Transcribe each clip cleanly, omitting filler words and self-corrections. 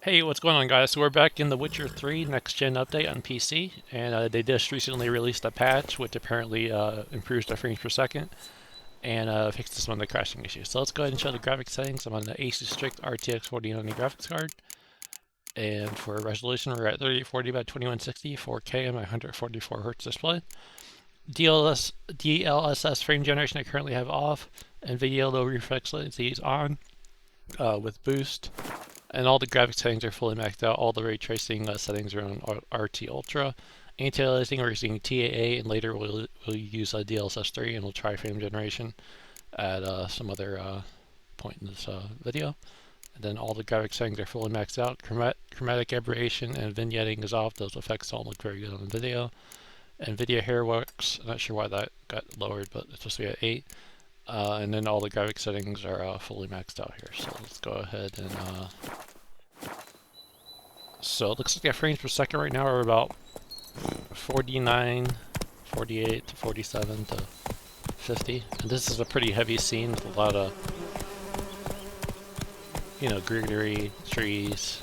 Hey, what's going on, guys? So we're back in the Witcher 3 next-gen update on PC, and they just recently released a patch which apparently improves the frames per second and fixes some of the crashing issues. So let's go ahead and show the graphics settings. I'm on the Asus Strix RTX 4090 graphics card, and for resolution we're at 3840 by 2160, 4K on my 144 Hz display. DLSS frame generation I currently have off, and video low reflex latency is on with boost. And all the graphics settings are fully maxed out. All the ray tracing settings are on RT Ultra. Anti-aliasing we're using TAA, and later we'll use DLSS 3, and we'll try frame generation at some other point in this video. And then all the graphics settings are fully maxed out. Chromatic aberration and vignetting is off. Those effects don't look very good on the video. And video hair works. I'm not sure why that got lowered, but it's supposed to be at 8. And then all the graphic settings are fully maxed out here. So let's go ahead and so it looks like our frames per second right now are about 49, 48 to 47 to 50. And this is a pretty heavy scene with a lot of, you know, greenery, trees,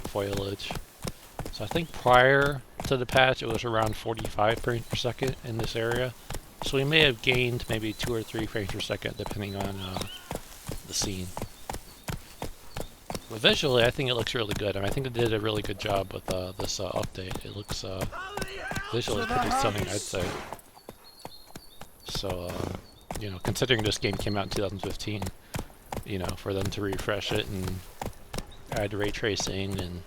foliage. So I think prior to the patch it was around 45 frames per second in this area. So we may have gained maybe 2 or 3 frames per second depending on the scene. But visually, I think it looks really good. I mean, I think they did a really good job with this update. It looks visually pretty stunning, I'd say. So, you know, considering this game came out in 2015, you know, for them to refresh it and add ray tracing and,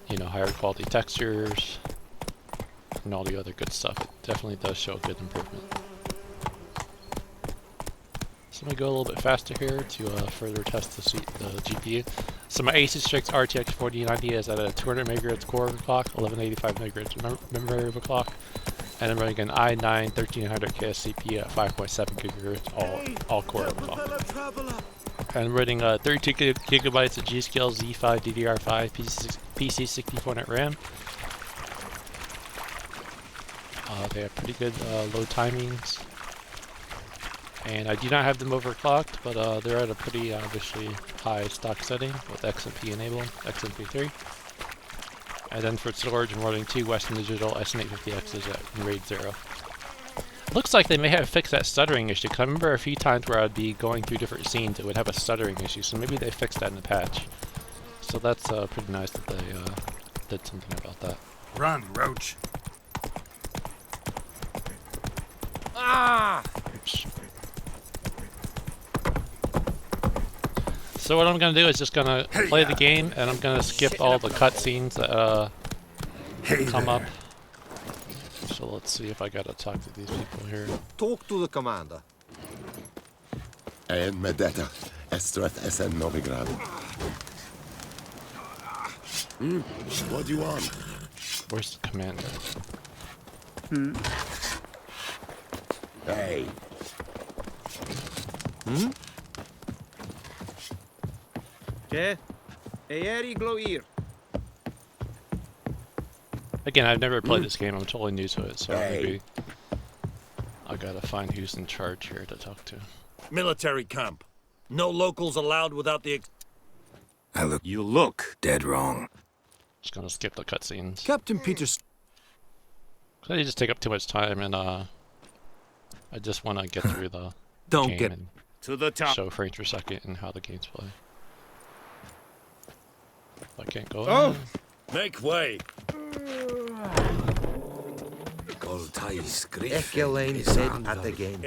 you know, higher quality textures and all the other good stuff, it definitely does show a good improvement. So I'm going to go a little bit faster here to further test the GPU. So my Asus Strix RTX 4090 is at a 200 MHz core overclock, 1185 MHz memory overclock, and I'm running an i9 1300K CPU at 5.7 GHz all core overclock. And I'm running 32 gigabytes of G.Skill Z5 DDR5 PC6400 RAM. They have pretty good load timings, and I do not have them overclocked, but they're at a pretty obviously high stock setting with XMP enabled, XMP3. And then for storage, I'm running 2 Western Digital S850Xs at RAID 0. Looks like they may have fixed that stuttering issue, because I remember a few times where I'd be going through different scenes, it would have a stuttering issue, so maybe they fixed that in the patch. So that's pretty nice that they did something about that. Run, Roach. Ah! Oops. So what I'm going to do is just going to play the game, and I'm going to skip all the cutscenes that come up. So let's see if I got to talk to these people here. Talk to the commander. En Medetta, Estrat SN Novigrad. What do you want? Where's the commander? Hey. Che? Eeri gloir. Again, I've never played this game. I'm totally new to it, so maybe I gotta find who's in charge here to talk to. Military camp. No locals allowed without the You look dead wrong. Just gonna skip the cutscenes. Captain Peters. They just take up too much time, and I just want to get through the Don't game get and to the top. show frames per second and how the game's play. I can't go. Oh! Make way. Ekkelane said at the game.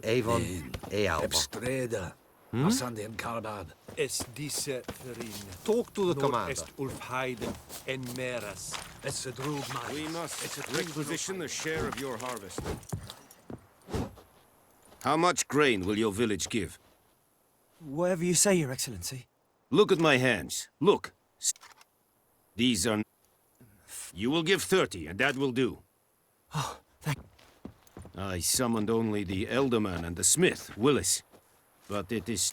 Avon Ealba. Streda. Asanden Karbad. Es disse Ferin. Talk to the commander. Est Ulfheiden en Meras. It's a drug man. We must requisition a share of your harvest. How much grain will your village give? Whatever you say, Your Excellency. Look at my hands. Look. These are... You will give 30, and that will do. Oh, thank... I summoned only the Elderman and the smith, Willis. But it is...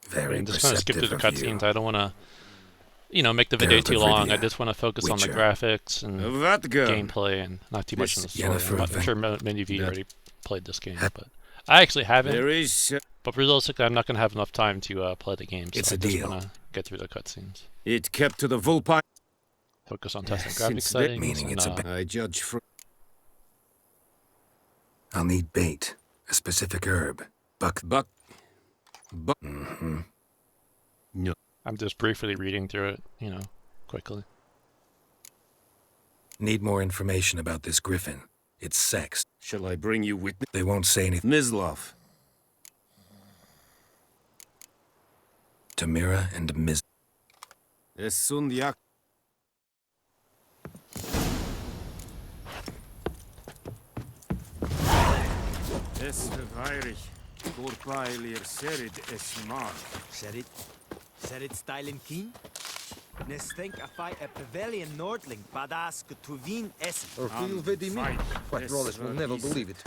Very I'm just gonna skip through the cutscenes. I don't want to, you know, make the They're video the too long. I video. just want to focus on the Witcher. graphics and That girl. gameplay and not too much in the This story. Yennefer I'm sure many of you that- already played this game, but I actually haven't. There is... But realistically, I'm not going to have enough time to play the game, so It's I a just deal. want to get through the cutscenes. It kept to the Vulpine. Focus on testing graphics Since that settings. meaning And, it's a I judge from... I'll need bait, a specific herb. Buck. No. I'm just briefly reading through it, you know, quickly. Need more information about this griffin. Its sex. Shall I bring you with me? They won't say anything. Mislov. Tamira and Miz. Esundiak. Es verweirig. Gorpailir serid esmar. Serit stylen keen? Nes think a fight a pavilion nordling badas getuvin essen. Or feel vedi me. What Rollis will never believe it.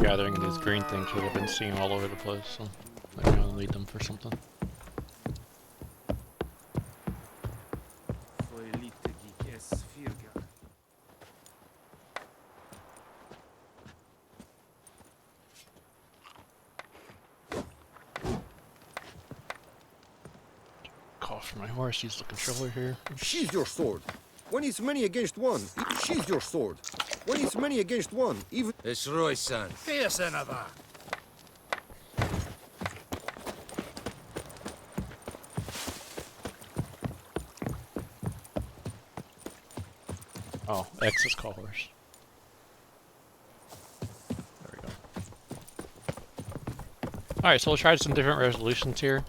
Gathering these green things that I've been seeing all over the place, so maybe I'll need them for something. Call for my horse, use the controller here. Sheathe your sword. When it's many against one, sheathe your sword. When it's many against one, even... It's Roy, son. Fierce another. Oh, X is call horse. There we go. Alright, so we'll try some different resolutions here.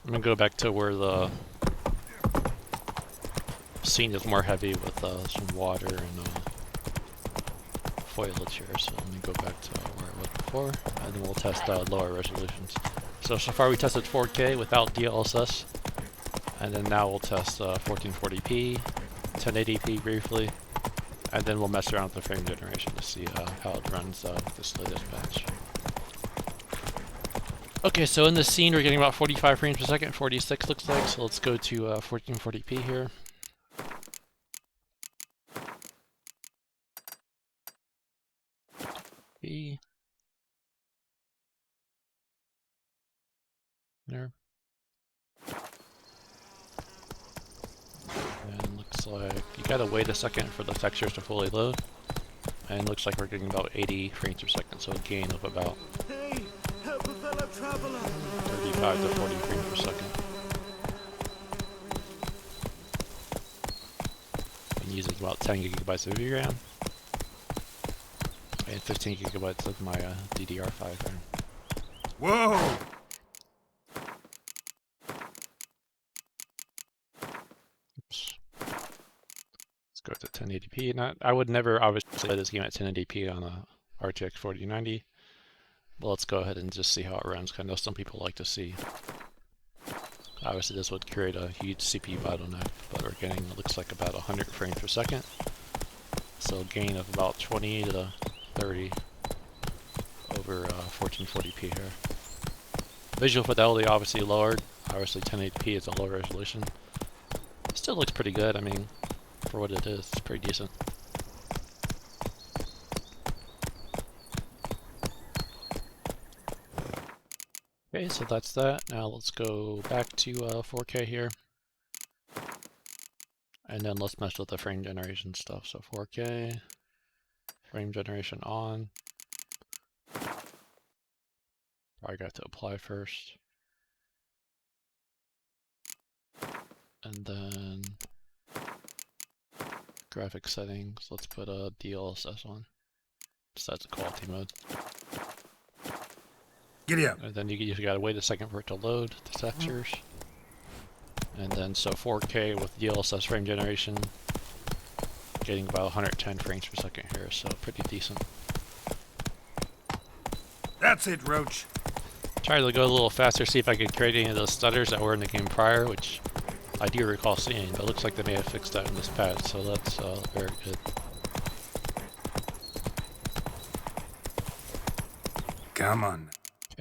I'm gonna go back to where the scene is more heavy with some water and foliage here. So let me go back to where it was before, and then we'll test lower resolutions. So far we tested 4K without DLSS, and then now we'll test 1440p, 1080p briefly, and then we'll mess around with the frame generation to see how it runs with this latest patch. Okay, so in this scene we're getting about 45 frames per second, 46 looks like, so let's go to 1440p here. P. There. And looks like you gotta wait a second for the textures to fully load. And looks like we're getting about 80 frames per second, so a gain of about 35 to 40 frames per second. And using about 10 gigabytes of VRAM and 15 gigabytes of my DDR5 RAM. Whoa! Oops. Let's go to 1080p. I would never obviously play this game at 1080p on a RTX 4090. But let's go ahead and just see how it runs. I know some people like to see. Obviously this would create a huge CPU bottleneck, but we're getting, it looks like about 100 frames per second. So a gain of about 20 to 30 over 1440p here. Visual fidelity obviously lowered. Obviously 1080p is a low resolution. Still looks pretty good. I mean, for what it is, it's pretty decent. Okay, so that's that. Now let's go back to 4K here. And then let's mess with the frame generation stuff. So 4K, frame generation on. Probably got to apply first. And then graphic settings, let's put a DLSS on. Set to quality mode. Giddy up. And then you gotta wait a second for it to load the textures. And then so 4K with DLSS frame generation, getting about 110 frames per second here, so pretty decent. That's it, Roach. Tried to go a little faster, see if I could create any of those stutters that were in the game prior, which I do recall seeing, but it looks like they may have fixed that in this patch, so that's very good. Come on.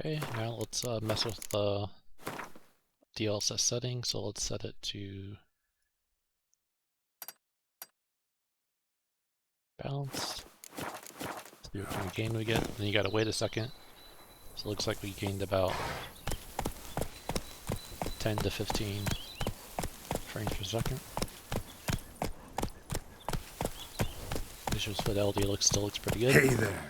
Okay, now let's mess with the DLSS settings, so let's set it to balanced. See what kind of gain we get. Then you gotta wait a second. So it looks like we gained about 10 to 15 frames per second. Visual fidelity still looks pretty good. Hey there.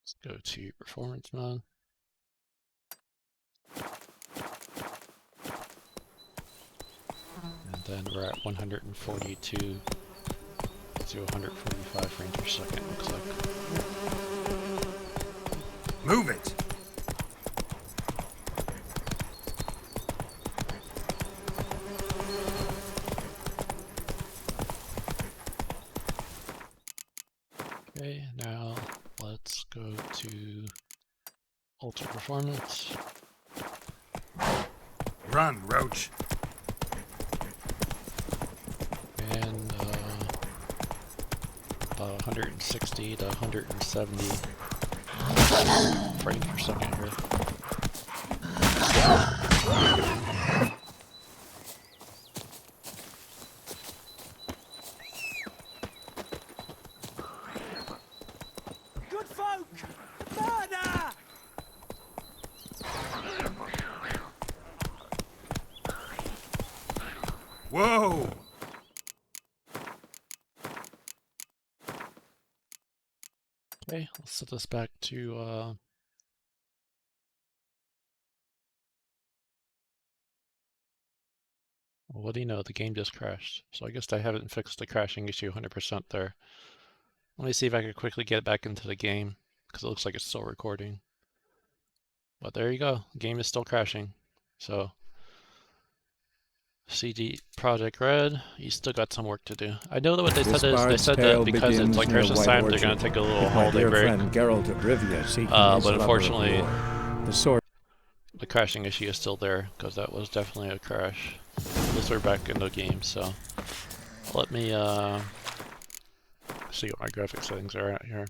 Let's go to performance mode. And then we're at 142 to 145 frames per second, looks like. Move it. Okay, now let's go to ultra performance. Run, Roach. And about 160 to 170 frames per second here. Good folk! Murder! Whoa! Okay, let's set this back to well, what do you know? The game just crashed. So I guess I haven't fixed the crashing issue 100% there. Let me see if I can quickly get back into the game, because it looks like it's still recording. But there you go. The game is still crashing. So CD Project Red, you still got some work to do. I know that what they said is they said that because it's like Christmas time, they're going to take a little holiday break. But unfortunately, the crashing issue is still there because that was definitely a crash. At least we're back in the game, so let me see what my graphics settings are at here.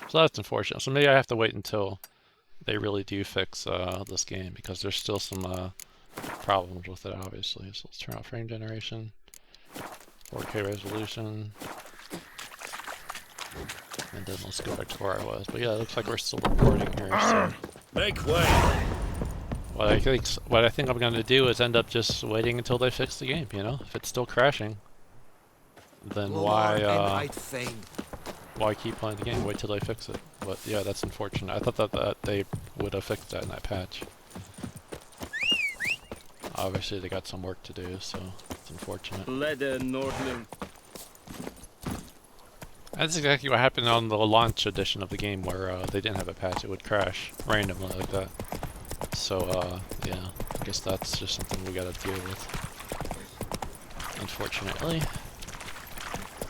So that's unfortunate. So maybe I have to wait until they really do fix this game because there's still some problems with it, obviously. So let's turn off frame generation, 4K resolution, and then let's go back to where I was. But yeah, it looks like we're still recording here. So Make way! what I think I'm going to do is end up just waiting until they fix the game. You know, if it's still crashing, then why keep playing the game? Wait till they fix it. But yeah, that's unfortunate. I thought that they would have fixed that in that patch. Obviously, they got some work to do, so it's unfortunate. That's exactly what happened on the launch edition of the game, where they didn't have a patch. It would crash randomly like that. So, yeah, I guess that's just something we gotta deal with, unfortunately.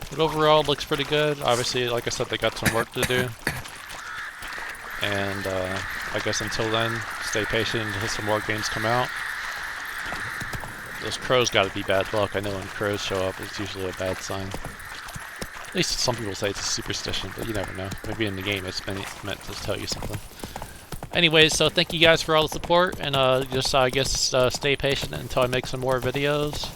But overall, it looks pretty good. Obviously, like I said, they got some work to do. And I guess until then, stay patient until some more games come out. Those crows gotta be bad luck. I know when crows show up, it's usually a bad sign. At least some people say it's a superstition, but you never know. Maybe in the game it's meant to tell you something. Anyways, so thank you guys for all the support, and just I guess stay patient until I make some more videos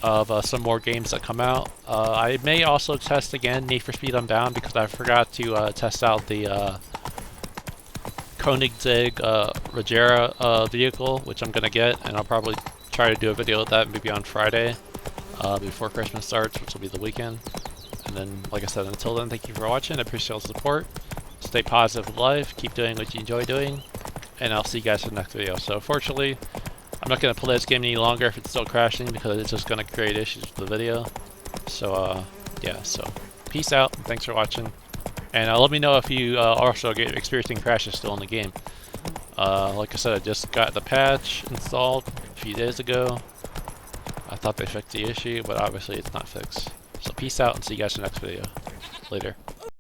of some more games that come out. I may also test again Need for Speed Unbound because I forgot to test out the Koenigsegg Regera vehicle, which I'm gonna get, and I'll probably try to do a video of that maybe on Friday before Christmas starts, which will be the weekend. And then, like I said, until then, thank you for watching. I appreciate all the support. Stay positive in life. Keep doing what you enjoy doing. And I'll see you guys in the next video. So, fortunately, I'm not going to play this game any longer if it's still crashing because it's just going to create issues with the video. So, yeah. So, peace out. And thanks for watching. And let me know if you also get experiencing crashes still in the game. Like I said, I just got the patch installed a few days ago. I thought they fixed the issue, but obviously it's not fixed. So peace out and see you guys in the next video. Later.